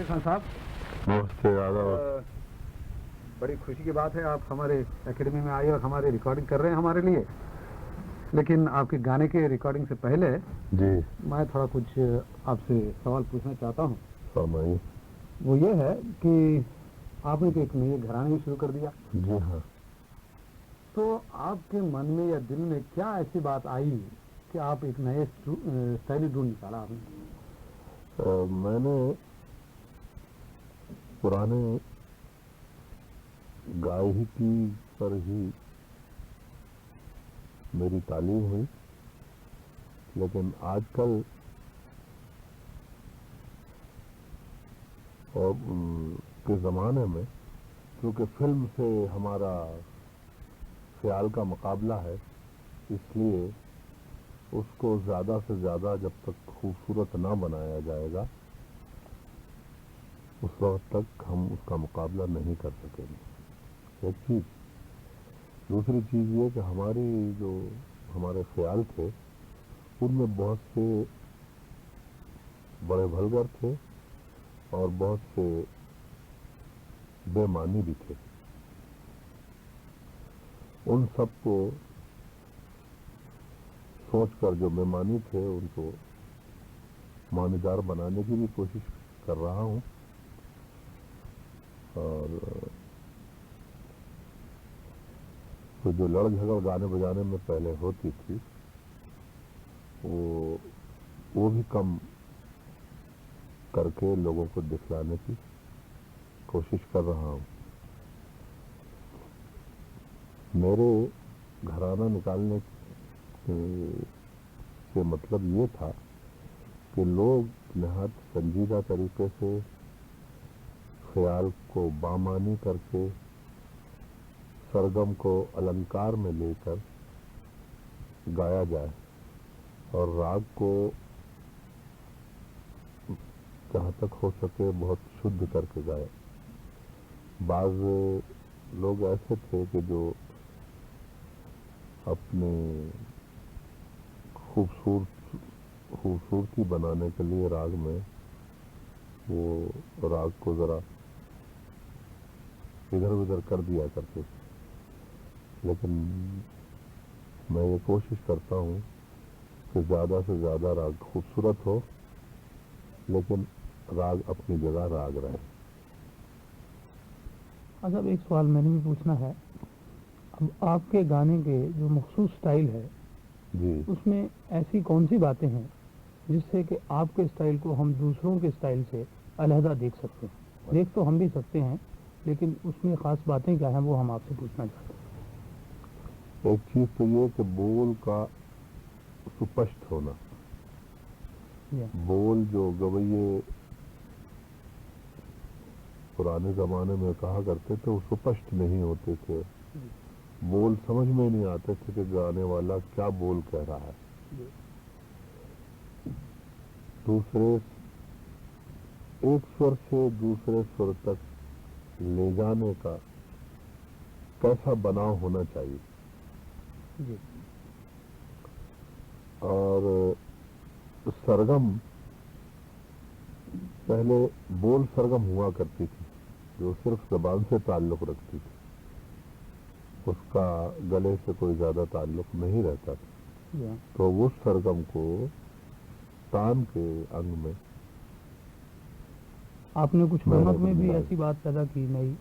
खान साहब, नमस्ते आदाब। बड़ी खुशी की बात है आप हमारे एकेडमी में आए और हमारी रिकॉर्डिंग कर रहे हैं हमारे लिए। लेकिन आपके गाने के रिकॉर्डिंग से पहले जी मैं थोड़ा कुछ आपसे सवाल पूछना चाहता हूँ। फरमाइए। वो ये है कि आपने तो एक नई घराने भी शुरू कर दिया, जी हाँ। तो आपके मन में या दिल में क्या ऐसी बात आई कि आप एक नए स्टाइल ढूंढ निकाला आपने? मैंने पुराने गायकी पर ही मेरी तालीम हुई, लेकिन आजकल और के ज़माने में क्योंकि फिल्म से हमारा ख्याल का मुकाबला है, इसलिए उसको ज़्यादा से ज़्यादा जब तक खूबसूरत ना बनाया जाएगा उस वक्त तक हम उसका मुकाबला नहीं कर सकेंगे। एक चीज़। दूसरी चीज़ ये कि हमारे ख्याल थे उनमें बहुत से बड़े भलगर थे और बहुत से बेमानी भी थे। उन सबको सोचकर जो बेमानी थे उनको मानीदार बनाने की भी कोशिश कर रहा हूँ। और तो जो लड़ झगड़ गाने बजाने में पहले होती थी वो भी कम करके लोगों को दिखलाने की कोशिश कर रहा हूँ। मेरे घराना निकालने से मतलब ये था कि लोग नहायत संजीदा तरीके से ख्याल को बामानी करके सरगम को अलंकार में लेकर गाया जाए और राग को जहाँ तक हो सके बहुत शुद्ध करके गाए। बाज़ लोग ऐसे थे कि जो अपने खूबसूरती बनाने के लिए राग में वो राग को ज़रा इधर उधर कर दिया करते थे, लेकिन मैं ये कोशिश करता हूँ कि ज़्यादा से ज़्यादा राग खूबसूरत हो, लेकिन राग अपनी जगह राग रहे। अच्छा, एक सवाल मैंने भी पूछना है। अब आपके गाने के जो मखसूस स्टाइल है जी उसमें ऐसी कौन सी बातें हैं जिससे कि आपके स्टाइल को हम दूसरों के स्टाइल से अलहदा देख सकते हैं? देख तो हम भी सकते हैं, लेकिन उसमें ख़ास बातें क्या हैं वो हम आपसे पूछना चाहते हैं। एक चीज़ तो ये कि बोल का सुस्पष्ट होना। बोल जो गवैये पुराने ज़माने में कहा करते थे वो सुस्पष्ट नहीं होते थे। बोल समझ में नहीं आते थे कि गाने वाला क्या बोल कह रहा है। दूसरे एक स्वर से दूसरे स्वर तक ले जाने का कैसा बनाव होना चाहिए। जी। और सरगम पहले बोल सरगम हुआ करती थी जो सिर्फ ज़बान से ताल्लुक़ रखती थी, उसका गले से कोई ज़्यादा ताल्लुक़ नहीं रहता था। तो उस सरगम को तान के अंग में आपने कुछ गमक में भी ऐसी बात पैदा की? नहीं,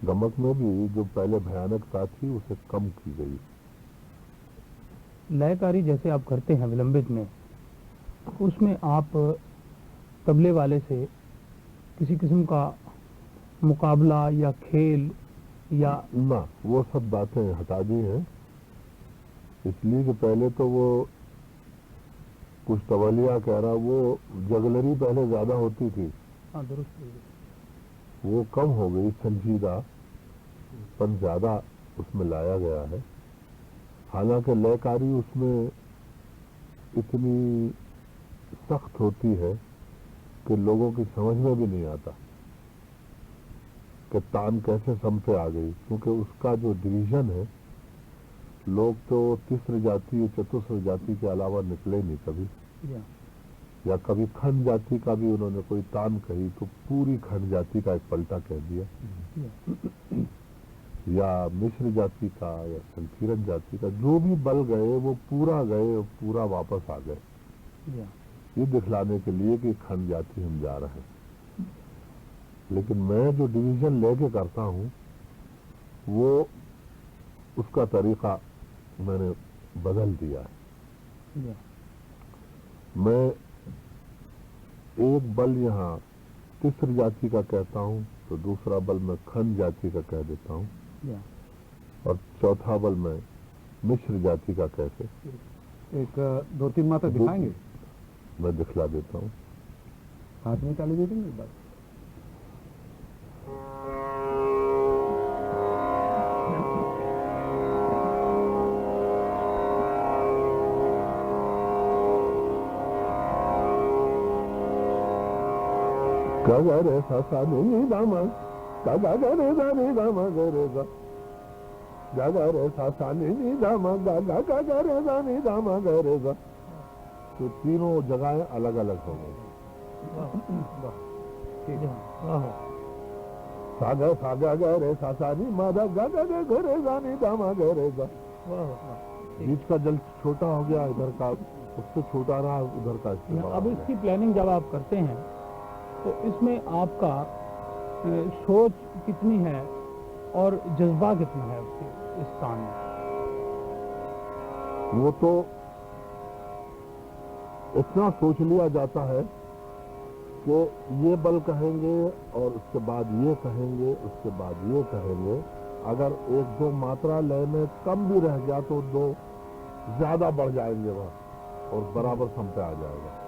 गमक में भी जो पहले भयानकता थी उसे कम की गई। लयकारी जैसे आप करते हैं विलंबित में, उसमें आप तबले वाले से किसी किस्म का मुकाबला या खेल या ना, वो सब बातें हटा दी हैं, इसलिए कि पहले तो वो कुछ तवलिया कह रहा, वो जगलरी पहले ज़्यादा होती थी। हाँ, दुरुस्त। वो कम हो गई, संजीदा पन ज़्यादा उसमें लाया गया है। हालांकि लयकारी उसमें इतनी सख्त होती है कि लोगों की समझ में भी नहीं आता कि तान कैसे सम पे आ गई, क्योंकि उसका जो डिवीज़न है, लोग तो तीसरी जाति चतुस्र जाति के अलावा निकले नहीं कभी। یا کبھی کھنڈ جاتی کا بھی انہوں نے کوئی تان کہی تو پوری کھنڈ جاتی کا ایک پلٹا کہہ دیا، یا مشر جاتی کا یا سنکیرن جاتی کا، جو بھی بل گئے وہ پورا گئے اور پورا واپس آ گئے، یہ دکھلانے کے لیے کہ کھنڈ جاتی ہم جا رہے ہیں۔ لیکن میں جو ڈویژن لے کے کرتا ہوں وہ اس کا طریقہ میں نے بدل دیا ہے۔ میں ایک بل یہاں تسر جاتی کا کہتا ہوں تو دوسرا بل میں کھنڈ جاتی کا کہہ دیتا ہوں، اور چوتھا بل میں مشر جاتی کا کہتے ایک 2-3 ماہ تک دکھائیں گے؟ میں دکھلا دیتا ہوں۔ ہاتھ میں چالی دے دیں گے بس۔ گا گا رے سا سا نی دا ما گا گا گا رے دا نی دا ما گا رے گا گا گا رے سا سا نی دا ما گا گا گا گا رے دا نی دا ما گا رے گا، تو تینوں جگہیں الگ الگ ہو گئی۔ سا گا گا رے سا سا نی ما دا گا گا گا رے دا نی دا ما گا رے گا، بیچ کا جل چھوٹا ہو گیا، ادھر کا اس سے چھوٹا رہا، ادھر کا استعمال۔ اب اس کی پلاننگ جب آپ کرتے ہیں تو اس میں آپ کا سوچ کتنی ہے اور جذبہ کتنا ہے اس کام میں؟ وہ تو اتنا سوچ لیا جاتا ہے کہ یہ بل کہیں گے اور اس کے بعد یہ کہیں گے، اس کے بعد یہ کہیں گے، اگر 1-2 ماترا لے میں کم بھی رہ گیا تو 2 زیادہ بڑھ جائیں گے وہاں اور برابر سم پہ آ جائے گا۔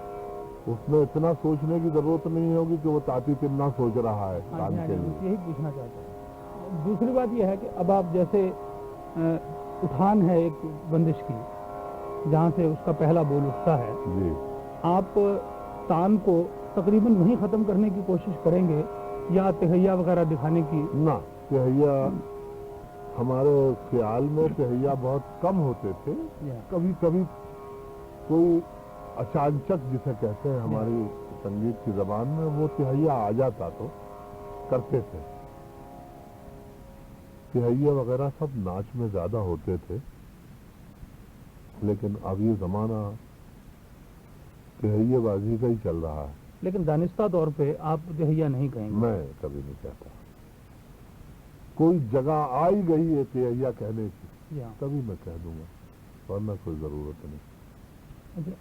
اس میں اتنا سوچنے کی ضرورت نہیں ہوگی کہ وہ تاتی پننا سوچ رہا ہے کان کے لیے۔ یہی پوچھنا چاہتا ہوں۔ دوسری بات یہ ہے کہ اب آپ جیسے اٹھان ہے ایک بندش کی جہاں سے اس کا پہلا بول اٹھتا ہے، جی آپ تان کو تقریباً وہیں ختم کرنے کی کوشش کریں گے یا تہیا وغیرہ دکھانے کی؟ نہ، تہیا ہمارے خیال میں تہیا بہت کم ہوتے تھے، کبھی کبھی کوئی اچانچک جسے کہتے ہیں ہماری سنگیت کی زبان میں، وہ تہیا آ جاتا تو کرتے تھے۔ تہیا وغیرہ سب ناچ میں زیادہ ہوتے تھے، لیکن اب یہ زمانہ تہیا بازی کا ہی چل رہا ہے۔ لیکن دانستہ طور پہ آپ تہیا نہیں کہیں گے؟ میں کبھی نہیں کہتا۔ کوئی جگہ آئی گئی ہے تہیا کہنے کی تبھی میں کہہ دوں گا، ورنہ کوئی ضرورت نہیں۔ اچھا،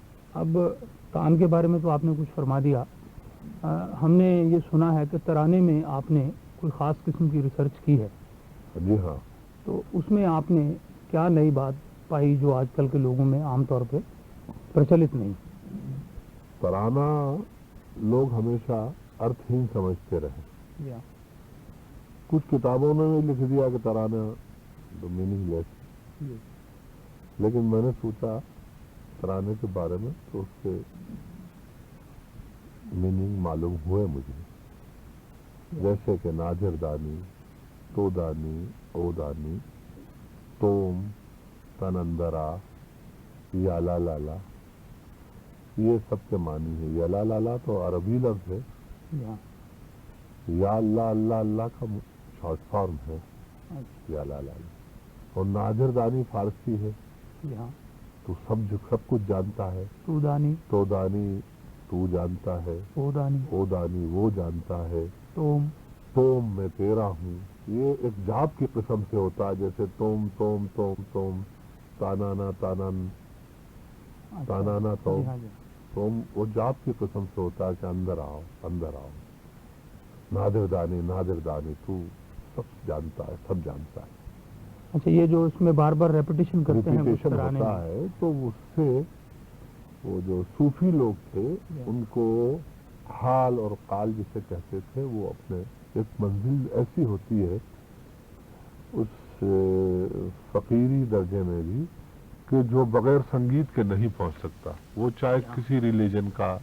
اب تان کے بارے میں تو آپ نے کچھ فرما دیا، ہم نے یہ سنا ہے کہ ترانے میں آپ نے کوئی خاص قسم کی ریسرچ کی ہے۔ جی ہاں۔ تو اس میں آپ نے کیا نئی بات پائی جو آج کل کے لوگوں میں عام طور پہ پرچلت نہیں؟ ترانہ لوگ ہمیشہ ارتھہین سمجھتے رہے۔ کچھ کتابوں نے بھی لکھ دیا کہ ترانہ تو میننگ لیس، لیکن میں نے سوچا ترانے کے بارے میں تو اس کے میننگ معلوم ہوئے مجھے، جیسے کہ نادر دانی، تو دانی، او دانی، توم، تنندرا، یالا لالا، یہ سب کے معنی ہے۔ یالا لالا تو عربی لفظ ہے، یا اللہ اللہ اللہ کا شارٹ فارم ہے یالا لالا، اور نادر دانی فارسی ہے، تو سب کچھ جانتا ہے۔ تو دانی تو جانتا ہے، او دانی وہ جانتا ہے، توم میں تیرا ہوں، یہ ایک جاپ کی قسم سے ہوتا ہے، جیسے توم توم توم توم، تانانا تانن، تانانا توم، وہ جاپ کی قسم سے ہوتا ہے کہ اندر آؤ اندر آؤ۔ نادر دانی تو سب جانتا ہے، سب جانتا ہے۔ اچھا، یہ جو اس میں بار بار ریپیٹیشن کرتے ہیں ہوتا ہے تو اس سے وہ جو صوفی لوگ تھے ان کو حال اور قال جسے کہتے تھے، وہ اپنے ایک منزل ایسی ہوتی ہے اس فقیری درجے میں بھی کہ جو بغیر سنگیت کے نہیں پہنچ سکتا، وہ چاہے کسی ریلیجن کا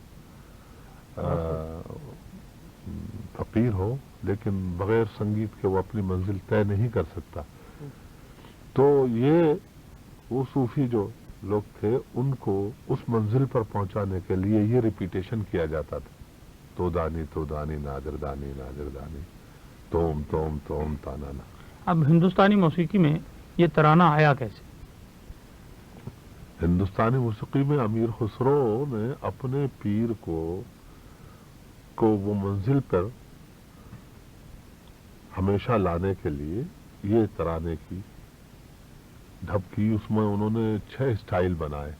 فقیر ہو، لیکن بغیر سنگیت کے وہ اپنی منزل طے نہیں کر سکتا۔ تو یہ وہ صوفی جو लोग थे उनको उस मंजिल पर पहुंचाने के लिए ये रिपीटेशन किया जाता था, तो दानी नादरदानी नादरदानी, तोम तोम तोम ताना ना। अब हिंदुस्तानी मौसीकी में ये तराना आया कैसे? हिंदुस्तानी मौसीकी में अमीर खुसरो ने अपने पीर को वो मंजिल पर हमेशा लाने के लिए ये तराने की ढब की। उसमें उन्होंने 6 स्टाइल बनाए,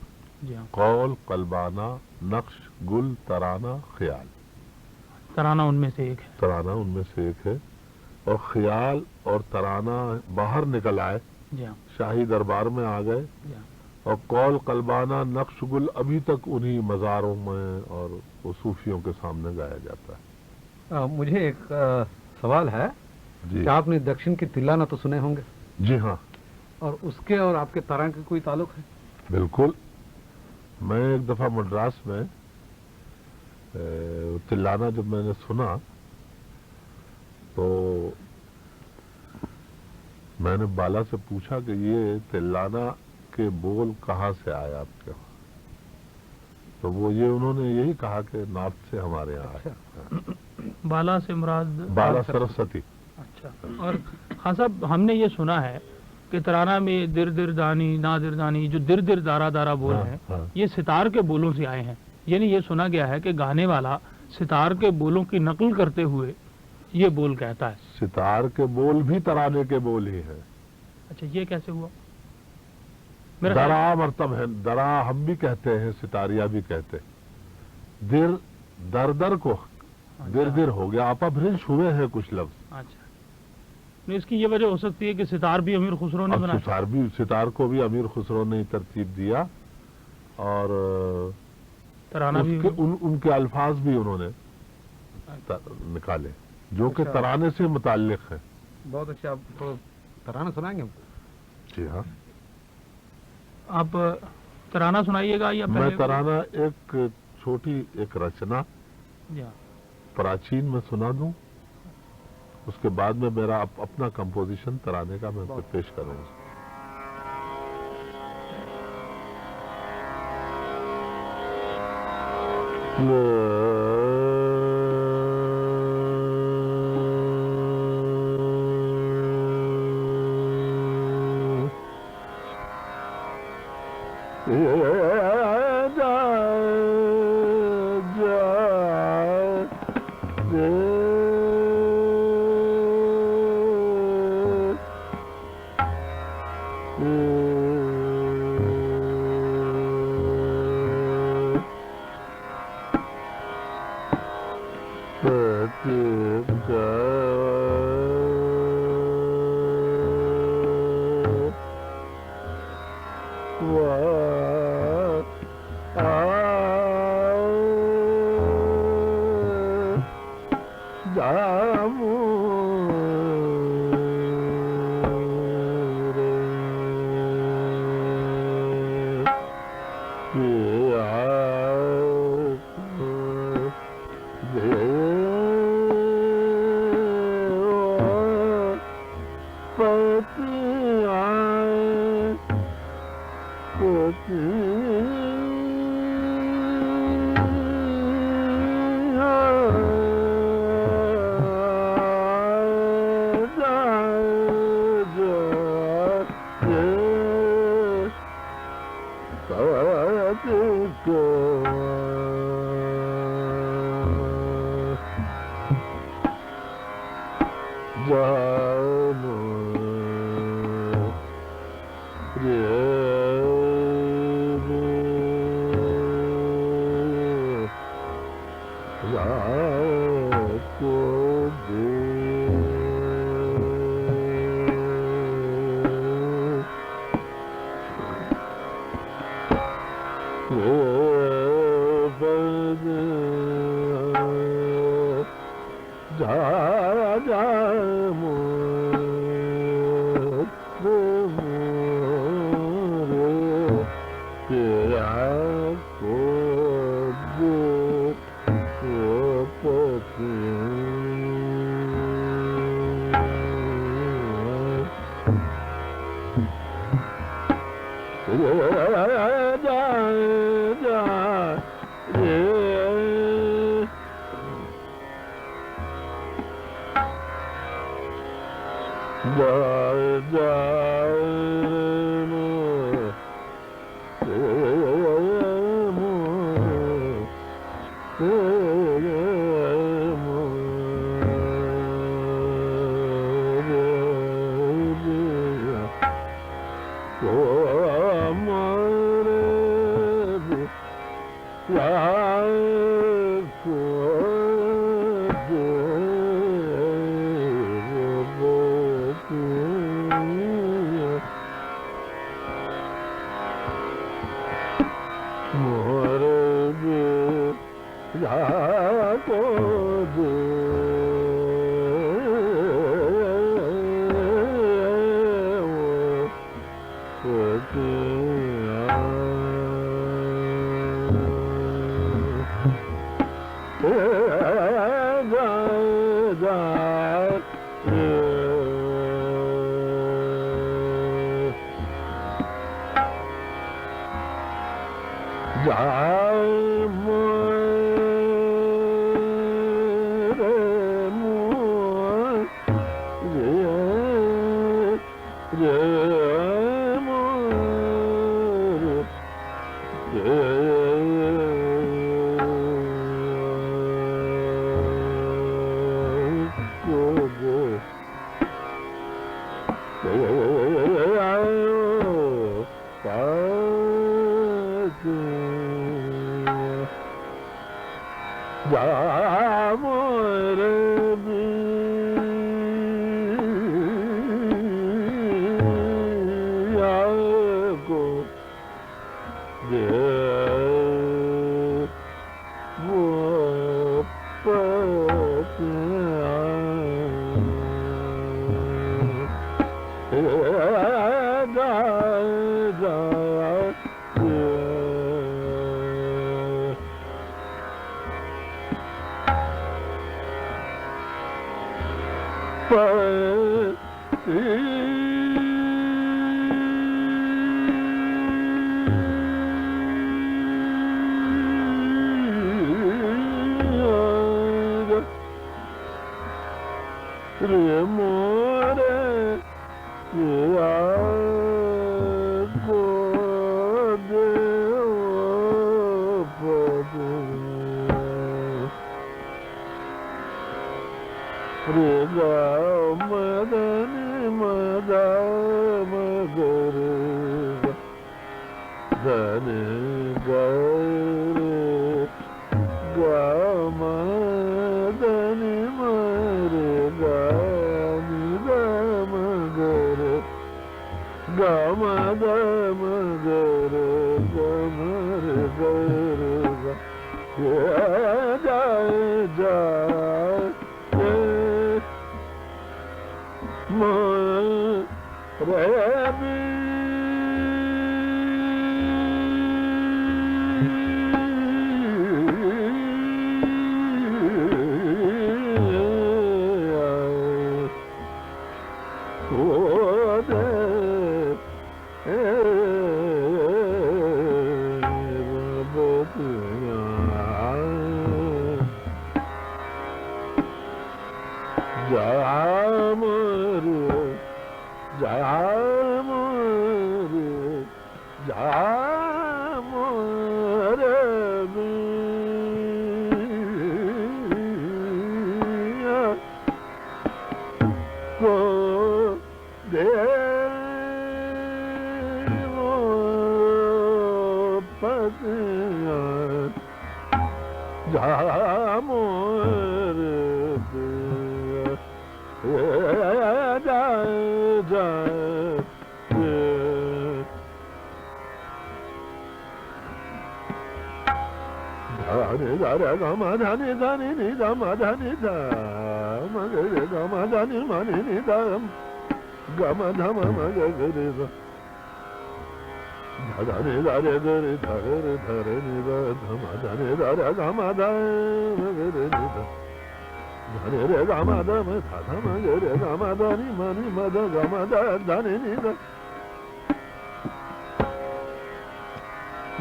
जी हाँ। कौल, कल्बाना, नक्श, गुल, तराना, ख्याल। तराना उनमें से एक है। तराना उनमें से एक है, और ख्याल और तराना बाहर निकल आए, जी हाँ। शाही दरबार में आ गए, जी हाँ। और कौल, कल्बाना, नक्श, गुल अभी तक उन्हीं मज़ारों में और वो सूफियों के सामने गाया जाता है। मुझे एक सवाल है जी। कि आपने दक्षिण की तिल्लाना तो सुने होंगे, जी हाँ, और उसके और आपके तरान के कोई ताल्लुक है? बिल्कुल। मैं एक दफ़ा मद्रास में तिल्लाना जब मैंने सुना तो मैंने बाला से पूछा कि ये तिल्लाना के बोल कहाँ से आए आपके वहाँ, तो वो ये उन्होंने यही कहा कि नॉर्थ से हमारे यहाँ आए। बाला से मुराद बाला सरस्वती। अच्छा। और खान साहब, हमने ये सुना है कि तराना में दिर दिर दानी ना दिर दानी, जो दिर दिर दारा दारा बोल हाँ, हैं, हाँ। ये सितार के बोलों से आए हैं। यानी ये सुना गया है कि गाने वाला सितार के बोलों की नकल करते हुए ये बोल कहता है। सितार के बोल भी तराने के बोल ही हैं। अच्छा, ये कैसे हुआ? मेरा ख्याल- दरा मरतब है, दरा हम भी कहते हैं, सितारिया भी कहते हैं। दिर दर दर को दिर दिर हो गया, अपभ्रंश हुए हैं कुछ लफ्ज। अच्छा, नहीं, इसकी ये वजह हो सकती है कि सितार भी अमीर खुसरो ने अब बनाया। सितार को भी अमीर खुसरो ने तरतीब दिया, और तराना भी उनके अल्फाज भी उन्होंने निकाले जो कि अच्छा। तराने से मुताल्लिक है। बहुत अच्छा। आप तो तराना सुनाएंगे हमको? जी हाँ, आप तराना सुनाइएगा या मैं पहले? तराना एक छोटी एक रचना जी हाँ। प्राचीन में सुना दूं, उसके बाद में मेरा अपना कंपोजिशन तराने का मैं पेश करूंगा।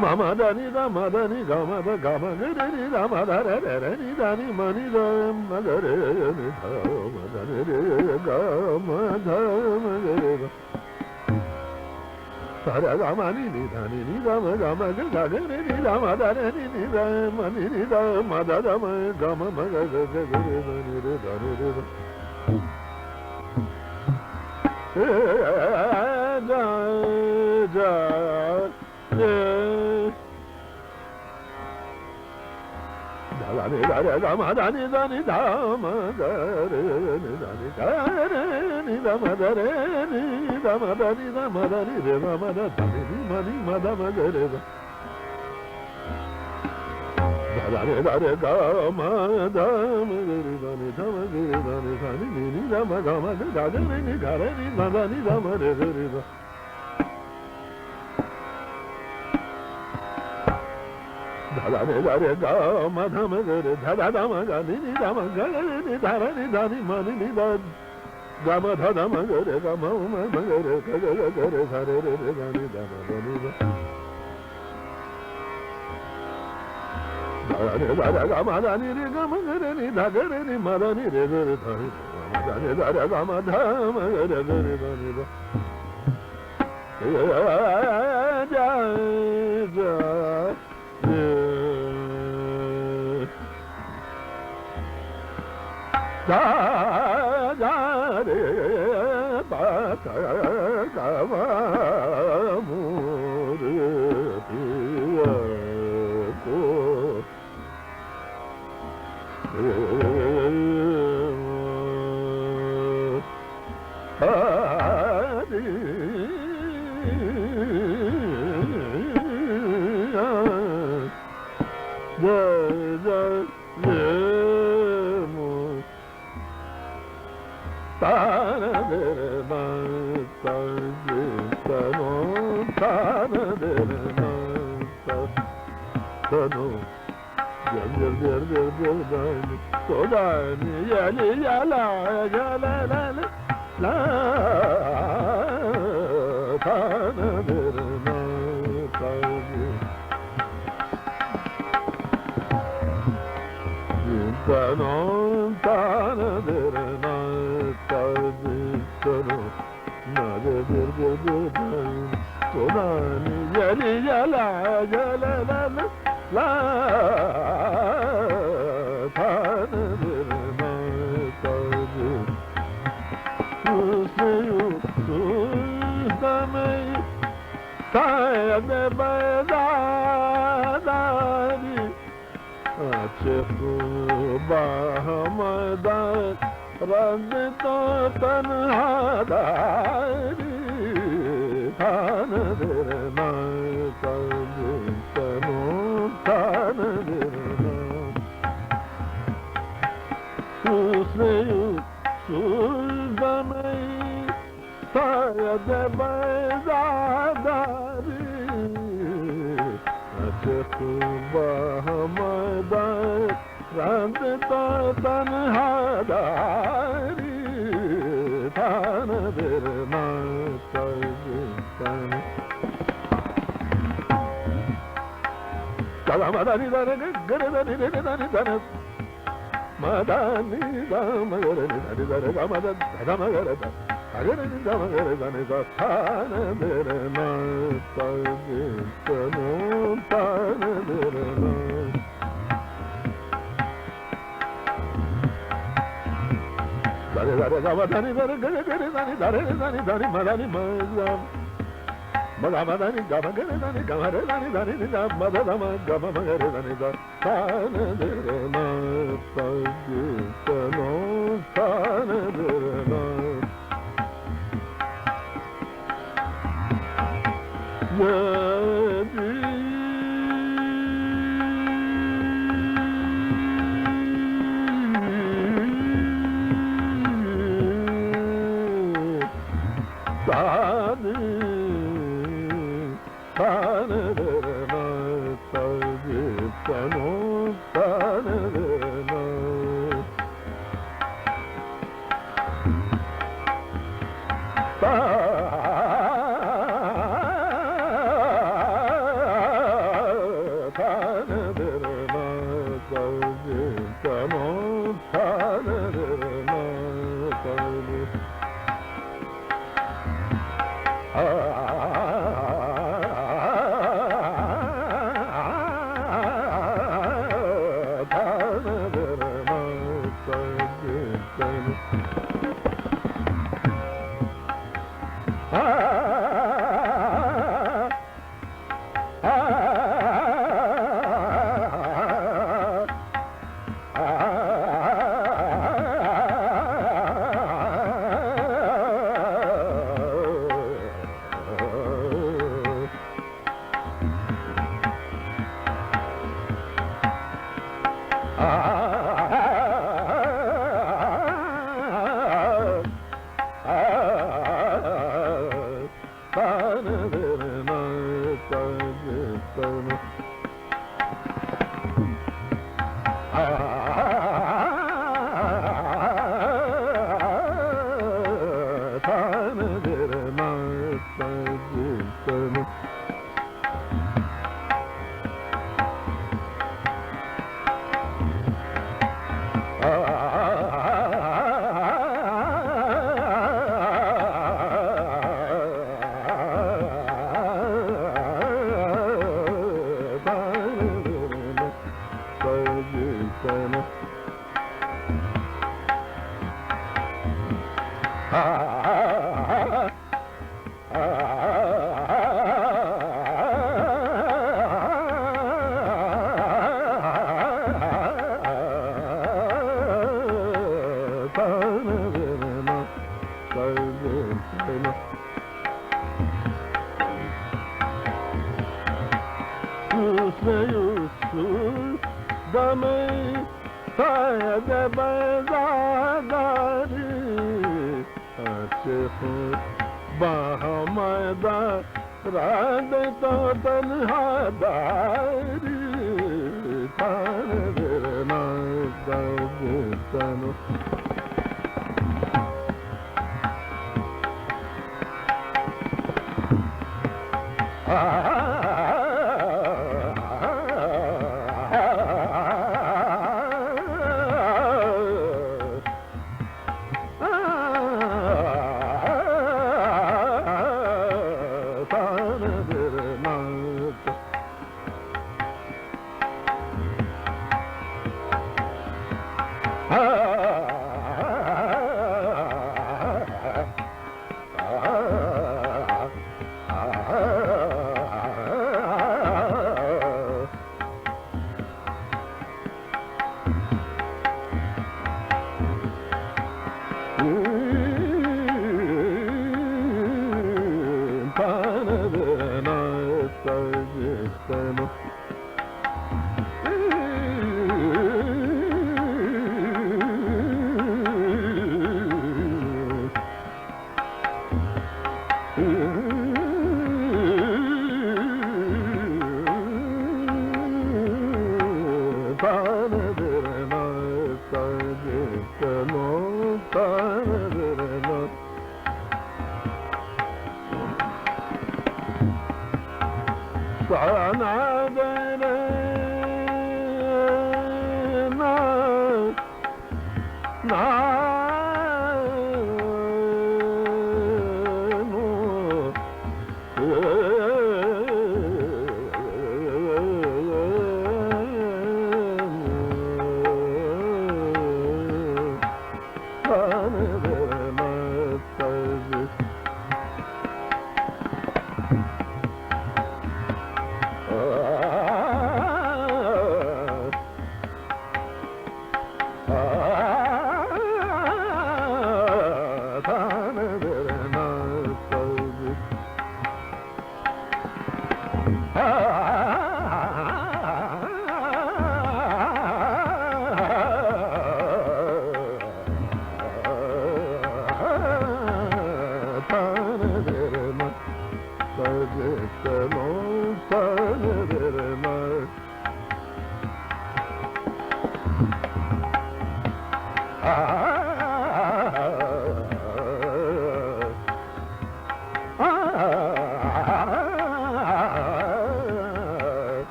Mama da ni da ma da ni ga ma da ga ma ga re ni da ma da re re re ni da ni ma ni da ma ga re ni da ma da re re ga ma da ma ga re ga sa ra ga ma ni da ni da ma ga ma ga ga re ni da ma da re ni da ma ni da ma da da ma ga ma ga ga ga re ni re da ni re da da da da ni da re ga ma da ni da ma ga re ni da ni ga re ni da ma da re ni da ma da ni da ma da ni re ma da da ni ma ni ma da ma ga re da da re ga ma da ma ga re da ni da ma ga re da ni da ni da ma ga ma ga ga re ni ga re ni ma da ni da ma re re da da re ga ma da ma ga re da da ma ga ni da ma ga re ni da re ni da ni ma ni da ga ma da ma ga re ga ma ma ga re ga ga ga re sa re re da ni da ma da ni da da re ga ma da ni re ga ma ga re ni da ga re ni ma da ni re re da ni ma da ni da re ga ma da ma ga re re da ni da ja ja da da re ba ta ga ma mu re ti ya ko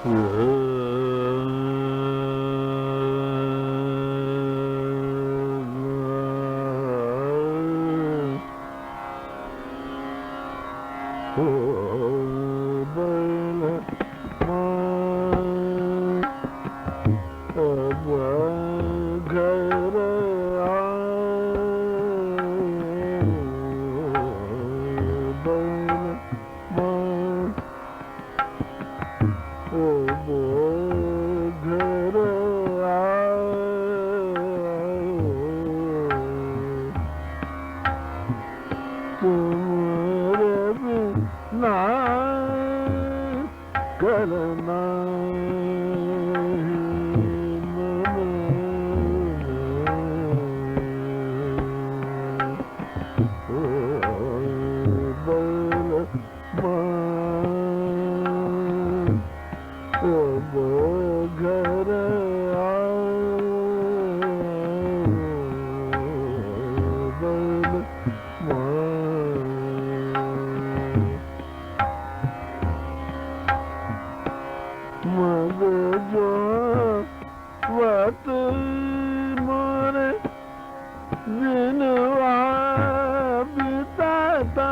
Yeah. घर तुम्हारे बिना करना घर मग जो वत मोरे दिनवा बिताता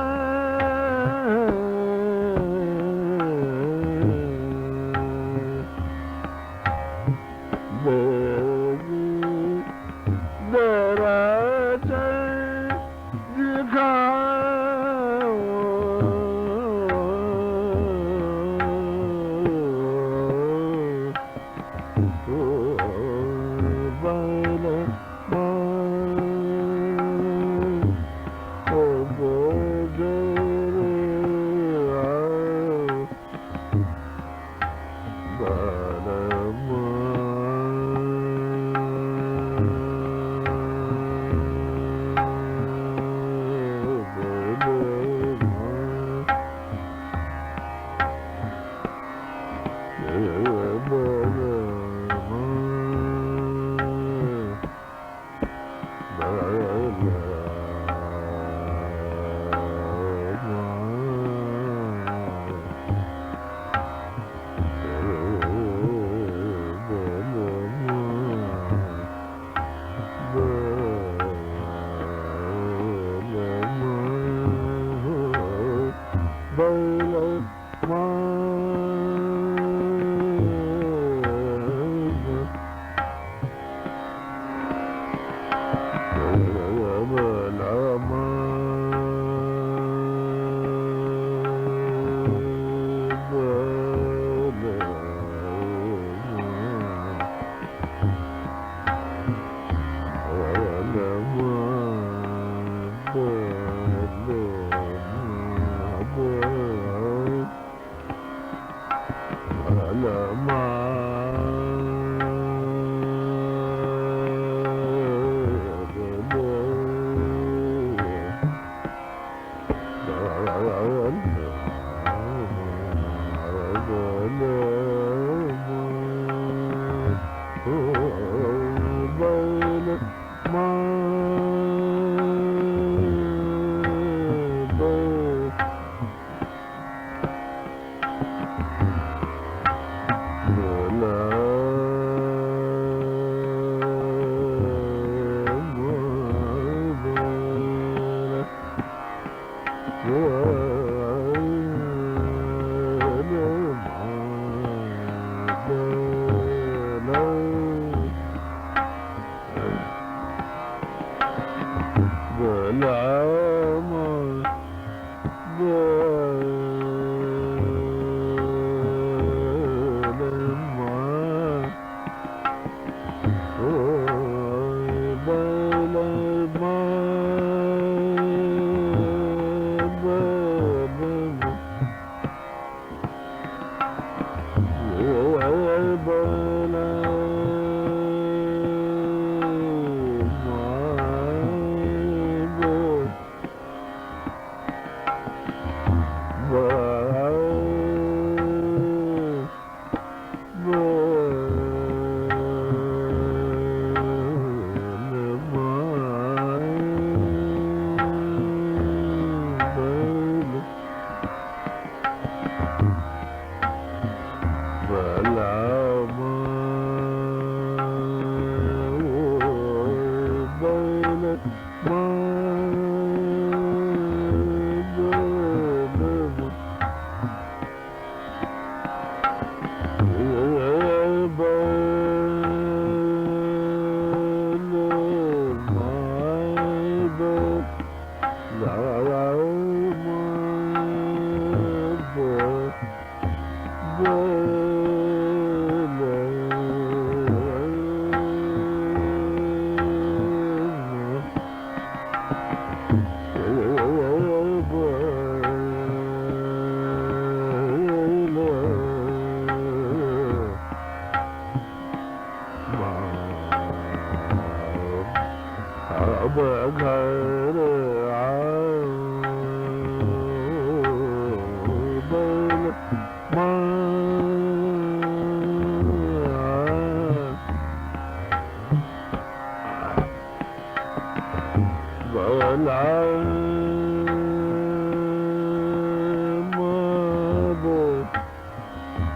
Go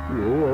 Bye.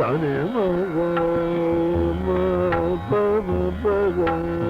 Sani ma ga ma pa ma pa ga